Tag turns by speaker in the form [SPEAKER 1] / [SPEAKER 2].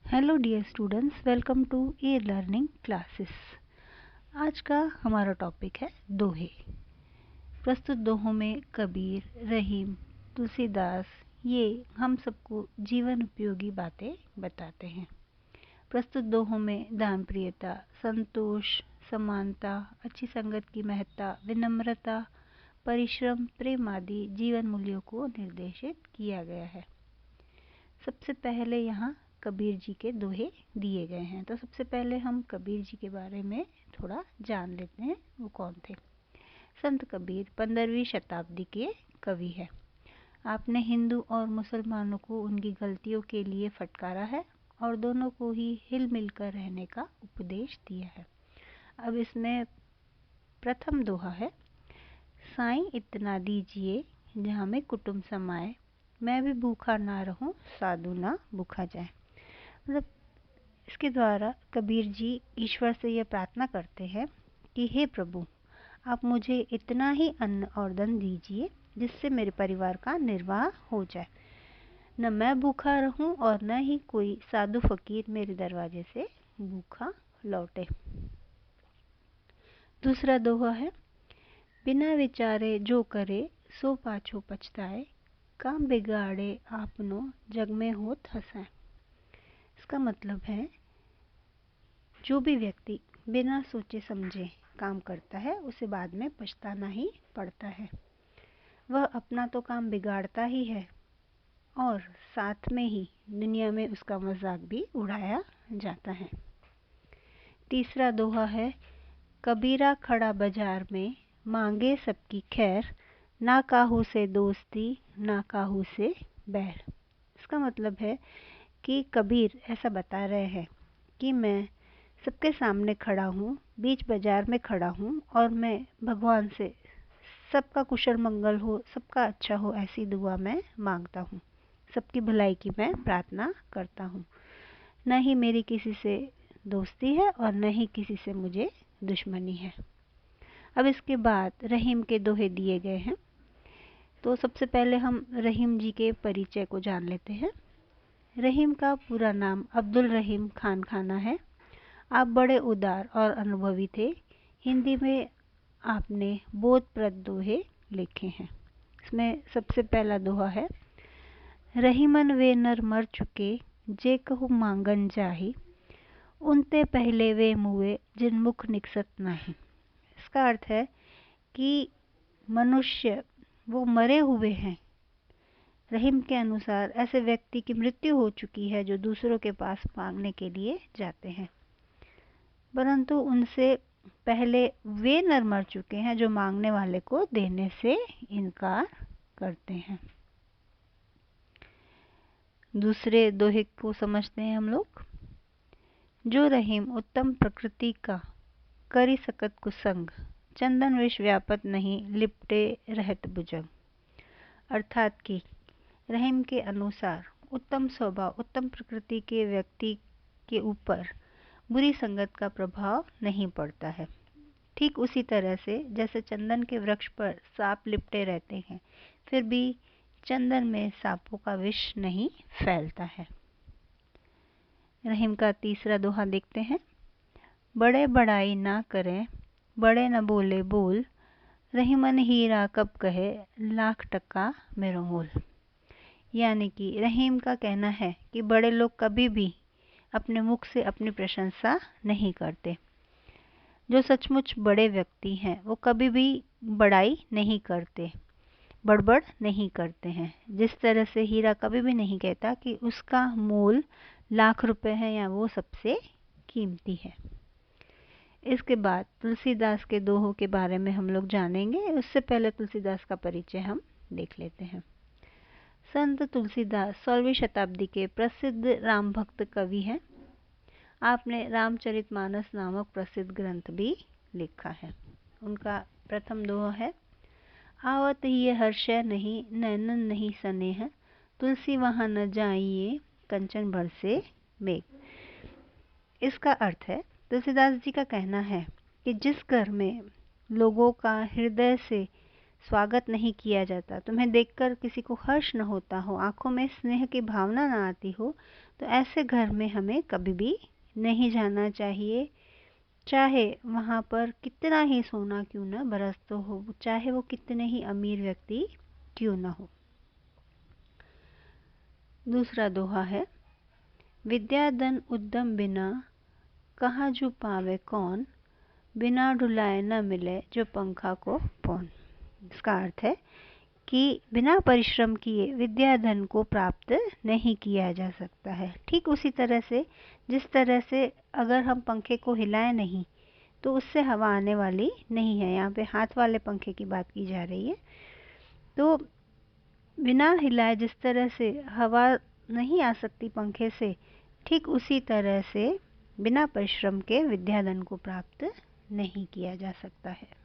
[SPEAKER 1] Hello dear students, welcome to a learning classes. आज का हमारा टॉपिक है दोहे। प्रस्तुत दोहों में कबीर, रहीम, तुलसीदास ये हम सबको जीवन उपयोगी बातें बताते हैं। प्रस्तुत दोहों में दान प्रियता, संतोष, समानता, अच्छी संगत की महत्ता, विनम्रता, परिश्रम, प्रेम आदि जीवन मूल्यों को निर्देशित किया गया है। सबसे पहले यहाँ कबीर जी के दोहे दिए गए हैं, तो सबसे पहले हम कबीर जी के बारे में थोड़ा जान लेते हैं। वो कौन थे? संत कबीर 15वीं शताब्दी के कवि है। आपने हिंदू और मुसलमानों को उनकी गलतियों के लिए फटकारा है और दोनों को ही हिल मिल कर रहने का उपदेश दिया है। अब इसमें प्रथम दोहा है, साईं इतना दीजिए जहाँ में कुटुंब समाए, मैं भी भूखा ना रहूं साधु ना भूखा जाए। मतलब इसके द्वारा कबीर जी ईश्वर से यह प्रार्थना करते हैं कि हे प्रभु, आप मुझे इतना ही अन्न और धन दीजिए जिससे मेरे परिवार का निर्वाह हो जाए, न मैं भूखा रहूं और न ही कोई साधु फकीर मेरे दरवाजे से भूखा लौटे। दूसरा दोहा है, बिना विचारे जो करे सो पाछो पछताए, काम बिगाड़े आपनो जग में होत हंसाए। इसका मतलब है, जो भी व्यक्ति बिना सोचे समझे काम करता है उसे बाद में पछताना ही पड़ता है। वह अपना तो काम बिगाड़ता ही है और साथ में ही दुनिया में उसका मजाक भी उड़ाया जाता है। तीसरा दोहा है, कबीरा खड़ा बाजार में मांगे सबकी खैर, ना काहू से दोस्ती ना काहू से बैर। इसका मतलब है कि कबीर ऐसा बता रहे हैं कि मैं सबके सामने खड़ा हूँ, बीच बाजार में खड़ा हूँ और मैं भगवान से सबका कुशल मंगल हो, सबका अच्छा हो, ऐसी दुआ मैं मांगता हूँ। सबकी भलाई की मैं प्रार्थना करता हूँ। न ही मेरी किसी से दोस्ती है और न ही किसी से मुझे दुश्मनी है। अब इसके बाद रहीम के दोहे दिए गए हैं, तो सबसे पहले हम रहीम जी के परिचय को जान लेते हैं। रहीम का पूरा नाम अब्दुल रहीम खान खाना है। आप बड़े उदार और अनुभवी थे। हिंदी में आपने बोधप्रद दोहे लिखे हैं। इसमें सबसे पहला दोहा है, रहीमन वे नर मर चुके जे कहूँ मांगन जाही, उनते पहले वे मुए जिन मुख निकसत नाही। इसका अर्थ है कि मनुष्य वो मरे हुए हैं। रहीम के अनुसार ऐसे व्यक्ति की मृत्यु हो चुकी है जो दूसरों के पास मांगने के लिए जाते हैं, परंतु उनसे पहले वे नर मर चुके हैं जो मांगने वाले को देने से इनकार करते हैं। दूसरे दोहे को समझते हैं हम लोग। जो रहीम उत्तम प्रकृति का करी सकत कुसंग, चंदन विष व्यापत नहीं लिपटे रहत भुजंग। अर्थात कि रहीम के अनुसार उत्तम स्वभाव, उत्तम प्रकृति के व्यक्ति के ऊपर बुरी संगत का प्रभाव नहीं पड़ता है। ठीक उसी तरह से जैसे चंदन के वृक्ष पर सांप लिपटे रहते हैं, फिर भी चंदन में सांपों का विष नहीं फैलता है। रहीम का तीसरा दोहा देखते हैं, बड़े बड़ाई ना करें बड़े न बोले बोल, रहीमन हीरा कब कहे लाख टका मेरो मोल। यानी कि रहीम का कहना है कि बड़े लोग कभी भी अपने मुख से अपनी प्रशंसा नहीं करते। जो सचमुच बड़े व्यक्ति हैं वो कभी भी बड़ाई नहीं करते, बड़बड़ नहीं करते हैं। जिस तरह से हीरा कभी भी नहीं कहता कि उसका मोल लाख रुपए है या वो सबसे कीमती है। इसके बाद तुलसीदास के दोहों के बारे में हम लोग जानेंगे। उससे पहले तुलसीदास का परिचय हम देख लेते हैं। संत तुलसीदास 16वीं शताब्दी के प्रसिद्ध राम भक्त कवि हैं। आपने रामचरितमानस नामक प्रसिद्ध ग्रंथ भी लिखा है। उनका प्रथम दोहा है, आवत ये हर्षय नहीं नैनन नहीं स्नेह, तुलसी वहाँ न जाइए कंचन बरसे मेघ। इसका अर्थ है, तुलसीदास जी का कहना है कि जिस घर में लोगों का हृदय से स्वागत नहीं किया जाता, तुम्हें देखकर किसी को हर्ष न होता हो, आंखों में स्नेह की भावना न आती हो, तो ऐसे घर में हमें कभी भी नहीं जाना चाहिए। चाहे वहाँ पर कितना ही सोना क्यों न बरसता हो, चाहे वो कितने ही अमीर व्यक्ति क्यों न हो। दूसरा दोहा है, विद्या धन उद्यम बिना कहाँ जो पावे कौन, बिना डुलाए न मिले जो पंखा को पौन। इसका अर्थ है कि बिना परिश्रम किए विद्या धन को प्राप्त नहीं किया जा सकता है। ठीक उसी तरह से जिस तरह से अगर हम पंखे को हिलाएं नहीं तो उससे हवा आने वाली नहीं है। यहाँ पे हाथ वाले पंखे की बात की जा रही है। तो बिना हिलाए जिस तरह से हवा नहीं आ सकती पंखे से, ठीक उसी तरह से बिना परिश्रम के विद्याधन को प्राप्त नहीं किया जा सकता है।